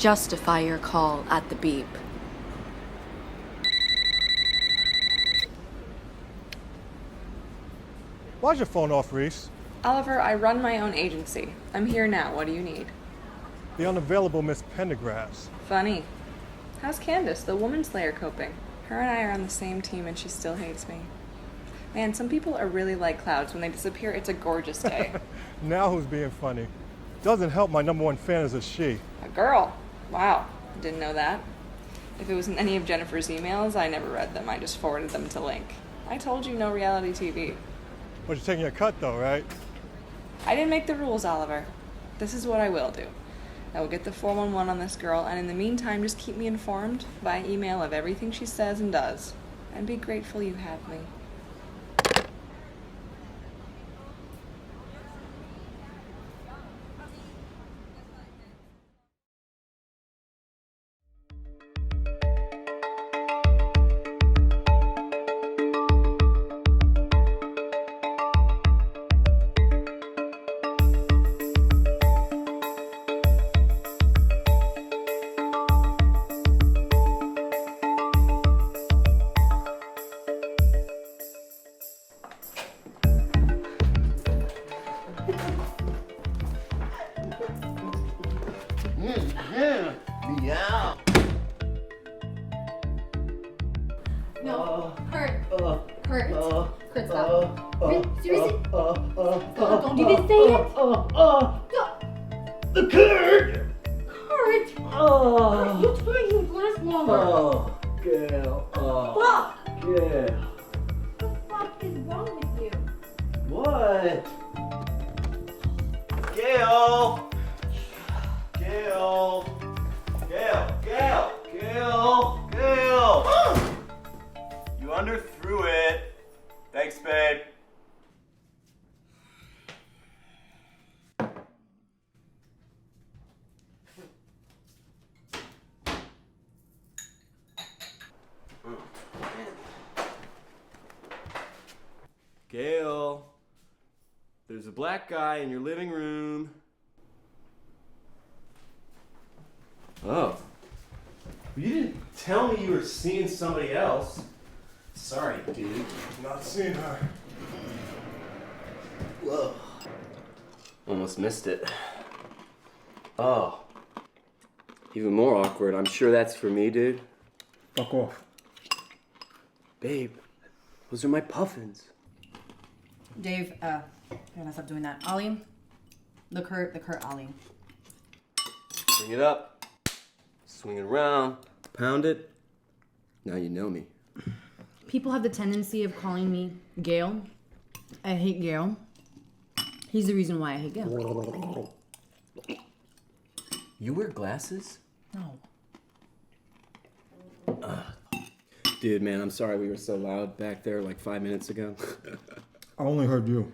Justify your call at the beep. Why's your phone off, Reese? Oliver, I run my own agency. I'm here now. What do you need? The unavailable Miss Pendergrass. Funny. How's Candace, the woman slayer, coping? Her and I are on the same team and she still hates me. Man, some people are really like clouds. When they disappear, it's a gorgeous day. Now who's being funny? Doesn't help my #1 fan is a she. A girl? Wow. Didn't know that. If it was in any of Jennifer's emails, I never read them. I just forwarded them to Link. I told you no reality TV. But you're taking a cut though, right? I didn't make the rules, Oliver. This is what I will do. I will get the 411 on this girl, and in the meantime, just keep me informed by email of everything she says and does. And be grateful you have me. Meow. No, Kurt. Kurt, stop. Seriously? Don't even say it. The Kurt. Kurt. You told me you'd last longer. Gail. Fuck. Gail. What the fuck is wrong with you? What? Gail. Gail. You underthrew it. Thanks, babe. Gail, there's a black guy in your living room. Oh. You didn't tell me you were seeing somebody else. Sorry, dude. Not seeing her. Whoa. Almost missed it. Oh. Even more awkward. I'm sure that's for me, dude. Fuck off. Babe, those are my puffins. Dave, you're gonna stop doing that. Ollie, the Kurt, Ollie. Bring it up. Swing it around. Pound it. Now you know me. People have the tendency of calling me Gail. I hate Gail. He's the reason why I hate Gail. You wear glasses? No. Dude, man, I'm sorry we were so loud back there like 5 minutes ago. I only heard you.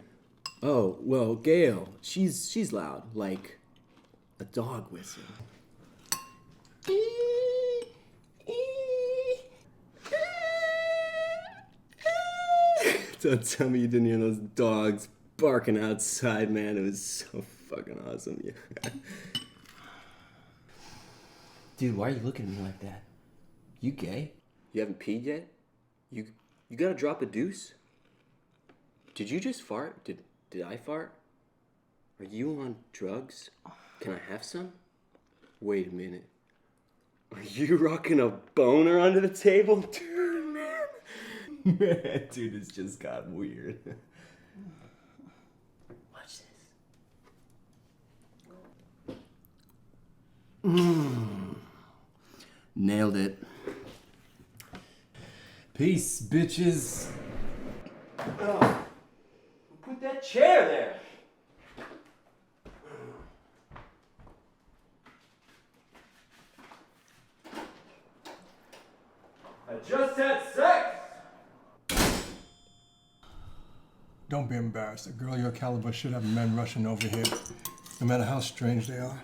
Oh, well, Gail, she's loud, like a dog whistle. Don't tell me you didn't hear those dogs barking outside, man. It was so fucking awesome. Yeah. Dude, why are you looking at me like that? You gay? You haven't peed yet? You gotta drop a deuce? Did you just fart? Did I fart? Are you on drugs? Can I have some? Wait a minute. Are you rocking a boner under the table? Dude, man. Dude, it's just got weird. Watch this. Nailed it. Peace, bitches. Oh, who put that chair there? I just had sex! Don't be embarrassed. A girl your caliber should have men rushing over here, no matter how strange they are.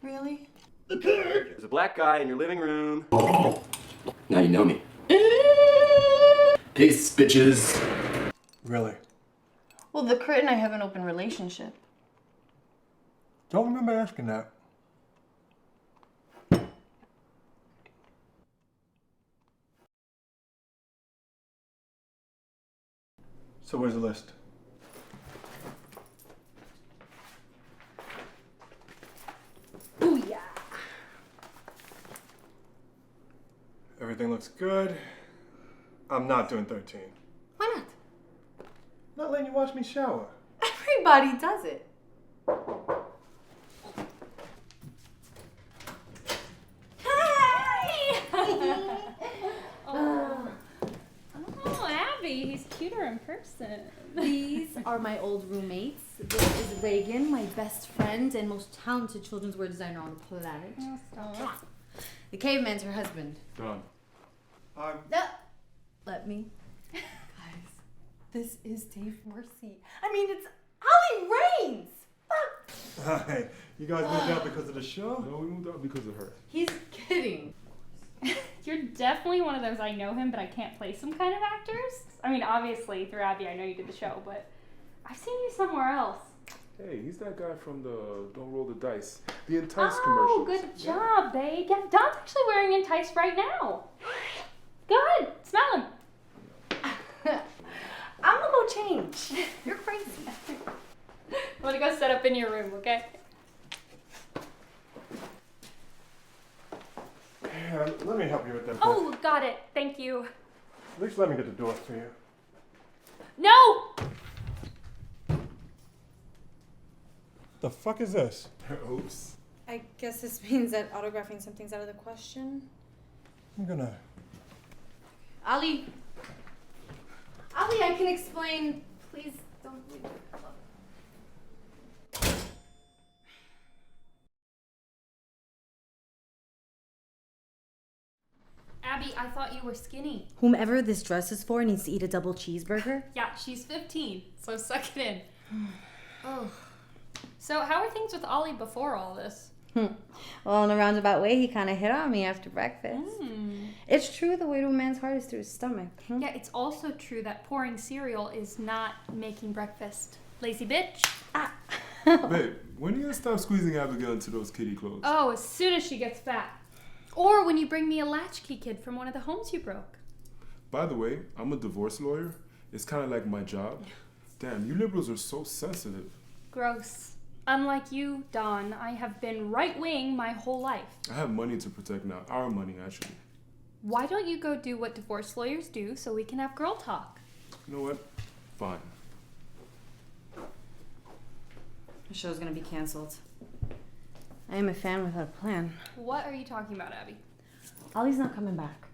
Really? There's a black guy in your living room. Now you know me. Peace, bitches. Really? Well, the Kurt and I have an open relationship. Don't remember asking that. So where's the list? Booyah! Everything looks good. I'm not doing 13. Why not? Not letting you watch me shower. Everybody does it. Oh, Abby, he's cuter in person. These are my old roommates. This is Reagan, my best friend and most talented children's wear designer on the planet. Oh, stop. The caveman's her husband. Done. Let me. Guys, this is Dave Mercy. I mean, it's Ollie Raines! Fuck! Hey, you guys moved out because of the show? No, we moved out because of her. He's kidding. You're definitely one of those I know him, but I can't place him kind of actors. I mean, obviously, through Abby, I know you did the show, but I've seen you somewhere else. Hey, he's that guy from the Don't Roll the Dice. The Entice commercials. Oh, good job, babe. Yeah, Don's actually wearing Entice right now. Go ahead, smell him. I'm gonna go change. You're crazy. I'm gonna go set up in your room, okay? Yeah, let me help you with that. Oh, got it. Thank you. At least let me get the door for you. No! The fuck is this? Oops. I guess this means that autographing something's out of the question. I'm gonna... Ollie, I can explain. Please don't leave. Abby, I thought you were skinny. Whomever this dress is for needs to eat a double cheeseburger. Yeah, she's 15, so suck it in. Oh. So how are things with Ollie before all this? Well, in a roundabout way, he kind of hit on me after breakfast. It's true the way to a man's heart is through his stomach. Yeah, it's also true that pouring cereal is not making breakfast. Lazy bitch. Babe, when are you gonna stop squeezing Abigail into those kitty clothes? Oh, as soon as she gets back. Or when you bring me a latchkey kid from one of the homes you broke. By the way, I'm a divorce lawyer. It's kind of like my job. Damn, you liberals are so sensitive. Gross. Unlike you, Don, I have been right-wing my whole life. I have money to protect now. Our money, actually. Why don't you go do what divorce lawyers do so we can have girl talk? You know what? Fine. The show's gonna be canceled. I am a fan without a plan. What are you talking about, Abby? Ollie's not coming back.